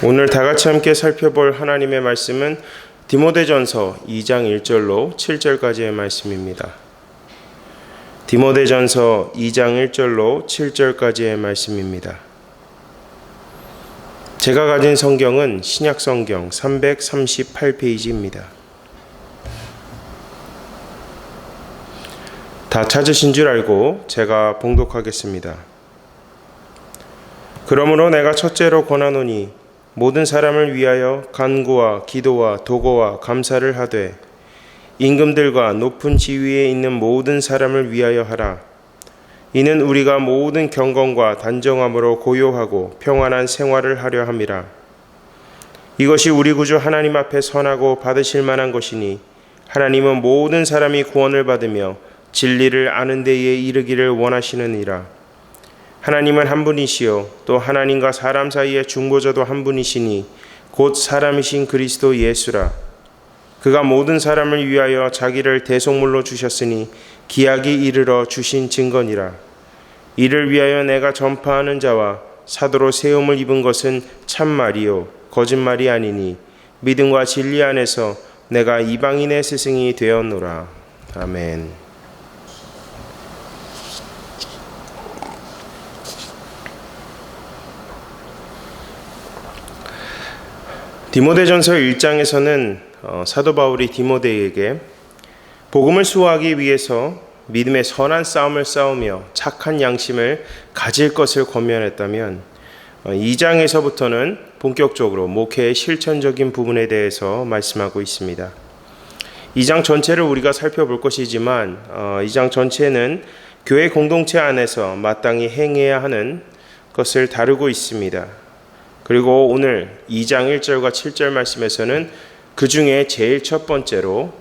오늘 다 같이 함께 살펴볼 하나님의 말씀은 디모데전서 2장 1절로 7절까지의 말씀입니다. 디모데전서 2장 1절로 7절까지의 말씀입니다. 제가 가진 성경은 신약성경 338페이지입니다. 다 찾으신 줄 알고 제가 봉독하겠습니다. 그러므로 내가 첫째로 권하노니 모든 사람을 위하여 간구와 기도와 도고와 감사를 하되 임금들과 높은 지위에 있는 모든 사람을 위하여 하라. 이는 우리가 모든 경건과 단정함으로 고요하고 평안한 생활을 하려 함이라. 이것이 우리 구주 하나님 앞에 선하고 받으실 만한 것이니 하나님은 모든 사람이 구원을 받으며 진리를 아는 데에 이르기를 원하시느니라. 하나님은 한 분이시요 또 하나님과 사람 사이의 중보자도 한 분이시니 곧 사람이신 그리스도 예수라. 그가 모든 사람을 위하여 자기를 대속물로 주셨으니 기약이 이르러 주신 증거니라. 이를 위하여 내가 전파하는 자와 사도로 세움을 입은 것은 참말이요 거짓말이 아니니 믿음과 진리 안에서 내가 이방인의 스승이 되었노라. 아멘. 디모데전서 1장에서는 사도 바울이 디모데에게 복음을 수호하기 위해서 믿음의 선한 싸움을 싸우며 착한 양심을 가질 것을 권면했다면 2장에서부터는 본격적으로 목회의 실천적인 부분에 대해서 말씀하고 있습니다. 2장 전체를 우리가 살펴볼 것이지만 2장 전체는 교회 공동체 안에서 마땅히 행해야 하는 것을 다루고 있습니다. 그리고 오늘 2장 1절과 7절 말씀에서는 그 중에 제일 첫 번째로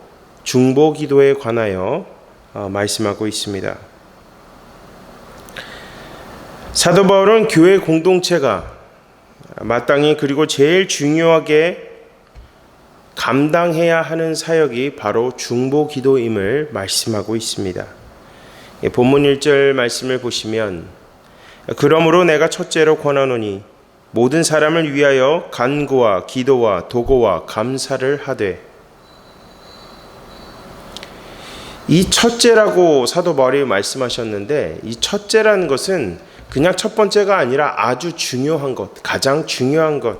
중보 기도에 관하여 말씀하고 있습니다. 사도 바울은 교회 공동체가 마땅히 그리고 제일 중요하게 감당해야 하는 사역이 바로 중보 기도임을 말씀하고 있습니다. 본문 1절 말씀을 보시면 그러므로 내가 첫째로 권하노니 모든 사람을 위하여 간구와 기도와 도고와 감사를 하되, 이 첫째라고 사도 바울이 말씀하셨는데 이 첫째라는 것은 그냥 첫 번째가 아니라 아주 중요한 것, 가장 중요한 것,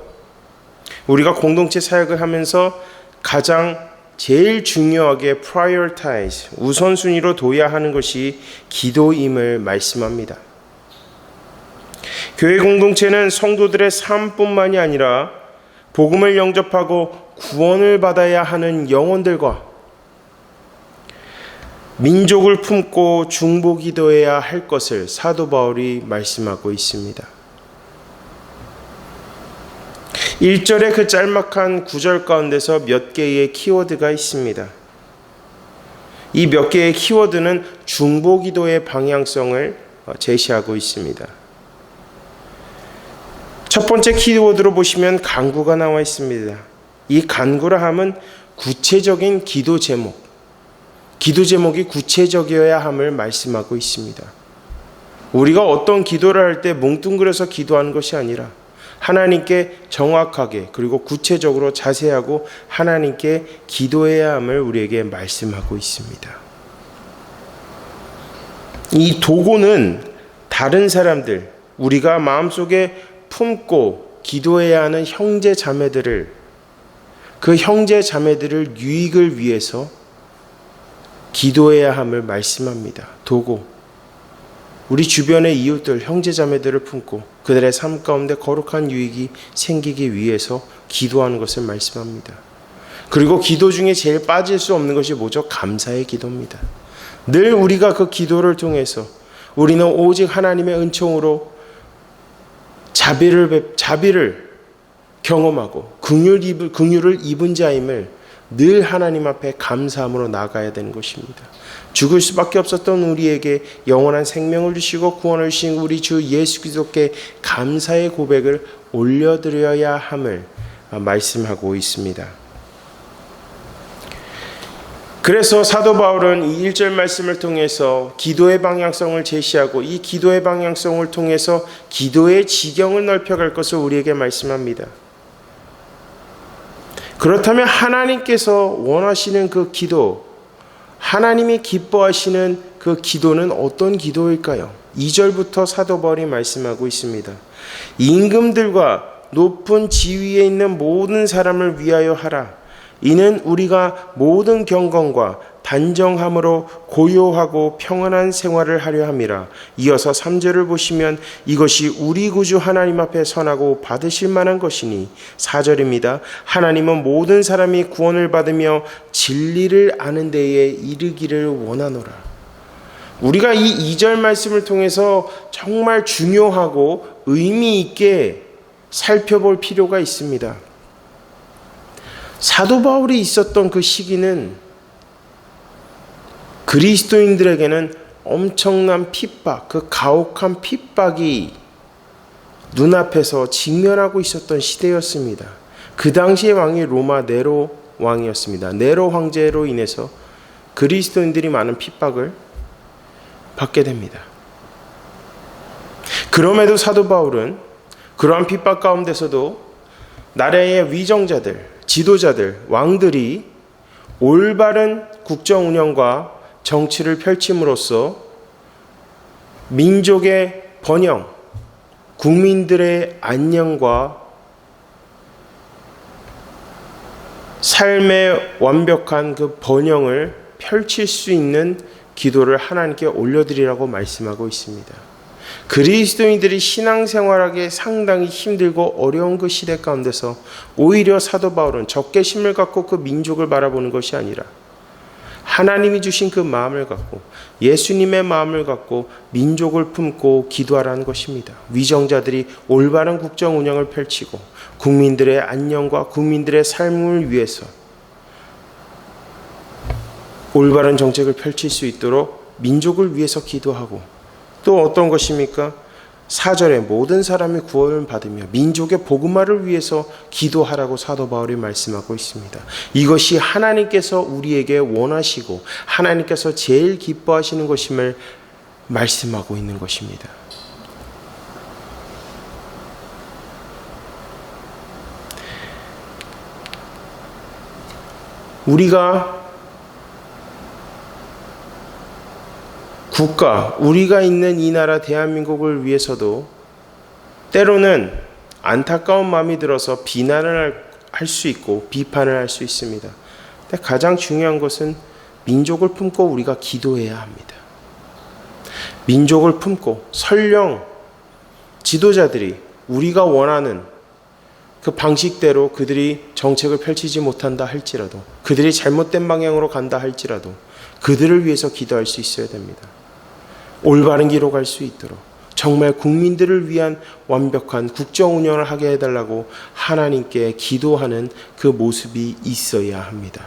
우리가 공동체 사역을 하면서 가장 제일 중요하게 prioritize, 우선순위로 둬야 하는 것이 기도임을 말씀합니다. 교회 공동체는 성도들의 삶뿐만이 아니라 복음을 영접하고 구원을 받아야 하는 영혼들과 민족을 품고 중보 기도해야 할 것을 사도 바울이 말씀하고 있습니다. 1절의 그 짤막한 구절 가운데서 몇 개의 키워드가 있습니다. 이 몇 개의 키워드는 중보 기도의 방향성을 제시하고 있습니다. 첫 번째 키워드로 보시면 간구가 나와 있습니다. 이 간구라 함은 구체적인 기도 제목이 구체적이어야 함을 말씀하고 있습니다. 우리가 어떤 기도를 할 때 뭉뚱그려서 기도하는 것이 아니라 하나님께 정확하게 그리고 구체적으로 자세하고 하나님께 기도해야 함을 우리에게 말씀하고 있습니다. 이 도고는 다른 사람들, 우리가 마음속에 품고 기도해야 하는 형제 자매들을, 그 형제 자매들을 유익을 위해서 기도해야 함을 말씀합니다. 도고, 우리 주변의 이웃들, 형제 자매들을 품고 그들의 삶 가운데 거룩한 유익이 생기기 위해서 기도하는 것을 말씀합니다. 그리고 기도 중에 제일 빠질 수 없는 것이 뭐죠? 감사의 기도입니다. 늘 우리가 그 기도를 통해서 우리는 오직 하나님의 은총으로 자비를 경험하고 긍휼을 입은 자임을 늘 하나님 앞에 감사함으로 나아가야 되는 것입니다. 죽을 수밖에 없었던 우리에게 영원한 생명을 주시고 구원을 주신 우리 주 예수 그리스도께 감사의 고백을 올려드려야 함을 말씀하고 있습니다. 그래서 사도 바울은 이 1절 말씀을 통해서 기도의 방향성을 제시하고 이 기도의 방향성을 통해서 기도의 지경을 넓혀갈 것을 우리에게 말씀합니다. 그렇다면 하나님께서 원하시는 그 기도, 하나님이 기뻐하시는 그 기도는 어떤 기도일까요? 2절부터 사도 바울이 말씀하고 있습니다. 임금들과 높은 지위에 있는 모든 사람을 위하여 하라. 이는 우리가 모든 경건과 단정함으로 고요하고 평안한 생활을 하려 함이라. 이어서 3절을 보시면 이것이 우리 구주 하나님 앞에 선하고 받으실 만한 것이니 4절입니다. 하나님은 모든 사람이 구원을 받으며 진리를 아는 데에 이르기를 원하노라. 우리가 이 2절 말씀을 통해서 정말 중요하고 의미 있게 살펴볼 필요가 있습니다. 사도 바울이 있었던 그 시기는 그리스도인들에게는 엄청난 핍박, 그 가혹한 핍박이 눈앞에서 직면하고 있었던 시대였습니다. 그 당시의 왕이 로마 네로 왕이었습니다. 네로 황제로 인해서 그리스도인들이 많은 핍박을 받게 됩니다. 그럼에도 사도 바울은 그러한 핍박 가운데서도 나라의 위정자들, 지도자들, 왕들이 올바른 국정 운영과 정치를 펼침으로써 민족의 번영, 국민들의 안녕과 삶의 완벽한 그 번영을 펼칠 수 있는 기도를 하나님께 올려드리라고 말씀하고 있습니다. 그리스도인들이 신앙생활하기 상당히 힘들고 어려운 그 시대 가운데서 오히려 사도 바울은 적개심을 갖고 그 민족을 바라보는 것이 아니라 하나님이 주신 그 마음을 갖고 예수님의 마음을 갖고 민족을 품고 기도하라는 것입니다. 위정자들이 올바른 국정 운영을 펼치고 국민들의 안녕과 국민들의 삶을 위해서 올바른 정책을 펼칠 수 있도록 민족을 위해서 기도하고 또 어떤 것입니까? 4절에 모든 사람이 구원을 받으며 민족의 복음화를 위해서 기도하라고 사도 바울이 말씀하고 있습니다. 이것이 하나님께서 우리에게 원하시고 하나님께서 제일 기뻐하시는 것임을 말씀하고 있는 것입니다. 우리가 국가, 우리가 있는 이 나라 대한민국을 위해서도 때로는 안타까운 마음이 들어서 비난을 할 수 있고 비판을 할 수 있습니다. 근데 가장 중요한 것은 민족을 품고 우리가 기도해야 합니다. 민족을 품고 설령 지도자들이 우리가 원하는 그 방식대로 그들이 정책을 펼치지 못한다 할지라도 그들이 잘못된 방향으로 간다 할지라도 그들을 위해서 기도할 수 있어야 됩니다. 올바른 길로 갈 수 있도록 정말 국민들을 위한 완벽한 국정 운영을 하게 해달라고 하나님께 기도하는 그 모습이 있어야 합니다.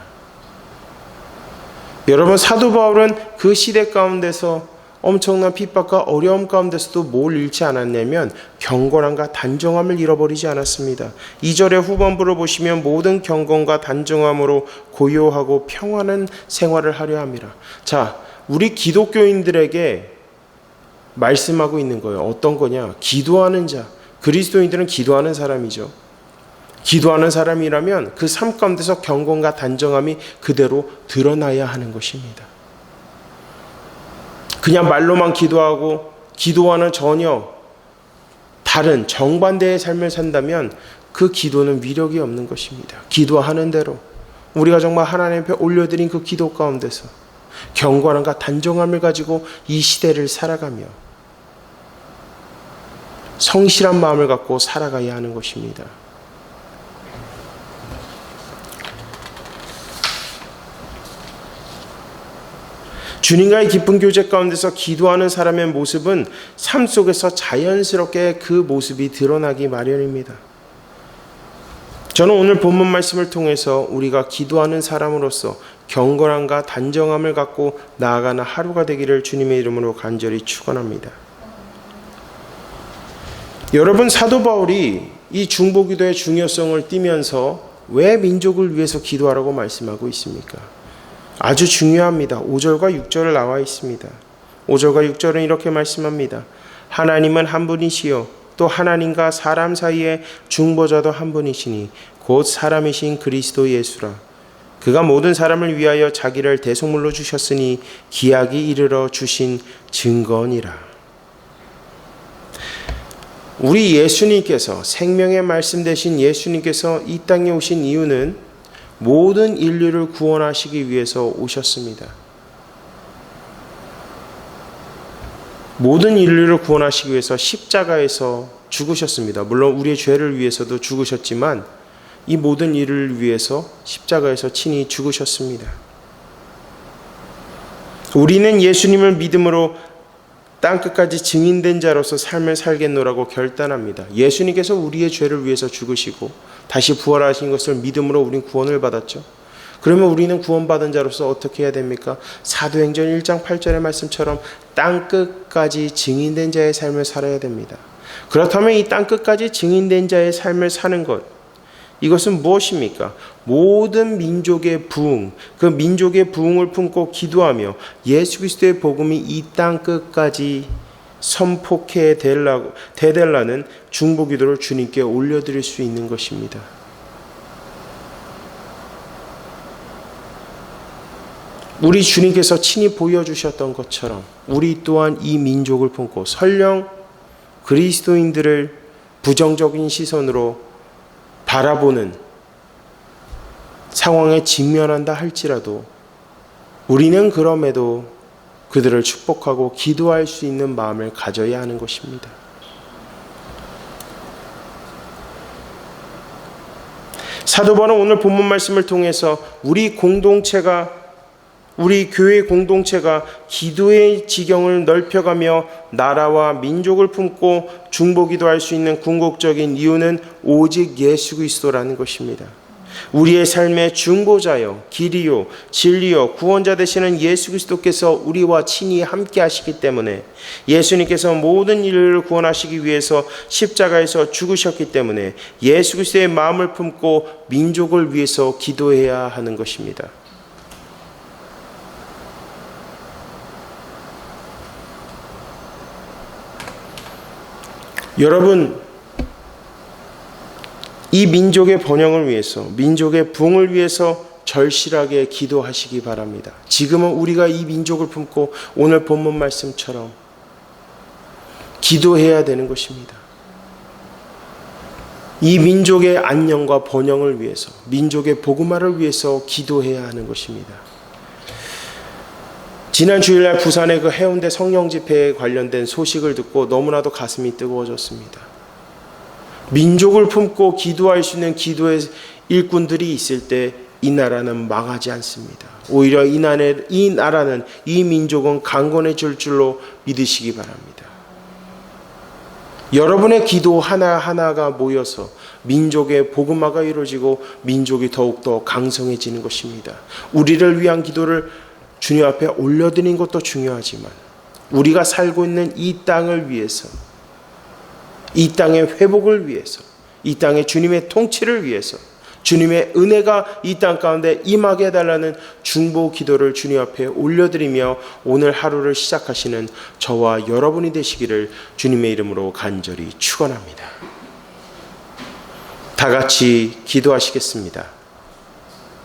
여러분, 사도 바울은 그 시대 가운데서 엄청난 핍박과 어려움 가운데서도 뭘 잃지 않았냐면 경건함과 단정함을 잃어버리지 않았습니다. 2절의 후반부를 보시면 모든 경건과 단정함으로 고요하고 평안한 생활을 하려 함이라. 자, 우리 기독교인들에게 말씀하고 있는 거예요. 어떤 거냐? 기도하는 자. 그리스도인들은 기도하는 사람이죠. 기도하는 사람이라면 그 삶 가운데서 경건과 단정함이 그대로 드러나야 하는 것입니다. 그냥 말로만 기도하고 기도와는 전혀 다른 정반대의 삶을 산다면 그 기도는 위력이 없는 것입니다. 기도하는 대로 우리가 정말 하나님 앞에 올려드린 그 기도 가운데서 경건함과 단정함을 가지고 이 시대를 살아가며 성실한 마음을 갖고 살아가야 하는 것입니다. 주님과의 깊은 교제 가운데서 기도하는 사람의 모습은 삶 속에서 자연스럽게 그 모습이 드러나기 마련입니다. 저는 오늘 본문 말씀을 통해서 우리가 기도하는 사람으로서 경건함과 단정함을 갖고 나아가는 하루가 되기를 주님의 이름으로 간절히 축원합니다. 여러분, 사도 바울이 이 중보기도의 중요성을 띠면서 왜 민족을 위해서 기도하라고 말씀하고 있습니까? 아주 중요합니다. 5절과 6절을 나와 있습니다. 5절과 6절은 이렇게 말씀합니다. 하나님은 한 분이시요 또 하나님과 사람 사이에 중보자도 한 분이시니 곧 사람이신 그리스도 예수라. 그가 모든 사람을 위하여 자기를 대속물로 주셨으니 기약이 이르러 주신 증거니라. 우리 예수님께서, 생명의 말씀 되신 예수님께서 이 땅에 오신 이유는 모든 인류를 구원하시기 위해서 오셨습니다. 모든 인류를 구원하시기 위해서 십자가에서 죽으셨습니다. 물론 우리의 죄를 위해서도 죽으셨지만 이 모든 일을 위해서 십자가에서 친히 죽으셨습니다. 우리는 예수님을 믿음으로 땅끝까지 증인된 자로서 삶을 살겠노라고 결단합니다. 예수님께서 우리의 죄를 위해서 죽으시고 다시 부활하신 것을 믿음으로 우린 구원을 받았죠. 그러면 우리는 구원받은 자로서 어떻게 해야 됩니까? 사도행전 1장 8절의 말씀처럼 땅끝까지 증인된 자의 삶을 살아야 됩니다. 그렇다면 이 땅끝까지 증인된 자의 삶을 사는 것, 이것은 무엇입니까? 모든 민족의 부흥, 그 민족의 부흥을 품고 기도하며 예수 그리스도의 복음이 이 땅끝까지 선포해 되달라는 중보기도를 주님께 올려드릴 수 있는 것입니다. 우리 주님께서 친히 보여주셨던 것처럼 우리 또한 이 민족을 품고 설령 그리스도인들을 부정적인 시선으로 바라보는 상황에 직면한다 할지라도 우리는 그럼에도 그들을 축복하고 기도할 수 있는 마음을 가져야 하는 것입니다. 사도 바울은 오늘 본문 말씀을 통해서 우리 교회 공동체가 기도의 지경을 넓혀가며 나라와 민족을 품고 중보기도할 수 있는 궁극적인 이유는 오직 예수 그리스도라는 것입니다. 우리의 삶의 중보자요, 길이요, 진리요, 구원자 되시는 예수 그리스도께서 우리와 친히 함께 하시기 때문에, 예수님께서 모든 인류를 구원하시기 위해서 십자가에서 죽으셨기 때문에 예수 그리스도의 마음을 품고 민족을 위해서 기도해야 하는 것입니다. 여러분, 이 민족의 번영을 위해서, 민족의 부흥을 위해서 절실하게 기도하시기 바랍니다. 지금은 우리가 이 민족을 품고 오늘 본문 말씀처럼 기도해야 되는 것입니다. 이 민족의 안녕과 번영을 위해서, 민족의 복음화를 위해서 기도해야 하는 것입니다. 지난 주일날 부산의 그 해운대 성령 집회에 관련된 소식을 듣고 너무나도 가슴이 뜨거워졌습니다. 민족을 품고 기도할 수 있는 기도의 일꾼들이 있을 때 이 나라는 망하지 않습니다. 오히려 이 나라는, 이 민족은 강건해질 줄로 믿으시기 바랍니다. 여러분의 기도 하나하나가 모여서 민족의 복음화가 이루어지고 민족이 더욱더 강성해지는 것입니다. 우리를 위한 기도를 주님 앞에 올려드리는 것도 중요하지만 우리가 살고 있는 이 땅을 위해서, 이 땅의 회복을 위해서, 이 땅의 주님의 통치를 위해서, 주님의 은혜가 이 땅 가운데 임하게 해달라는 중보 기도를 주님 앞에 올려드리며 오늘 하루를 시작하시는 저와 여러분이 되시기를 주님의 이름으로 간절히 축원합니다. 다 같이 기도하시겠습니다.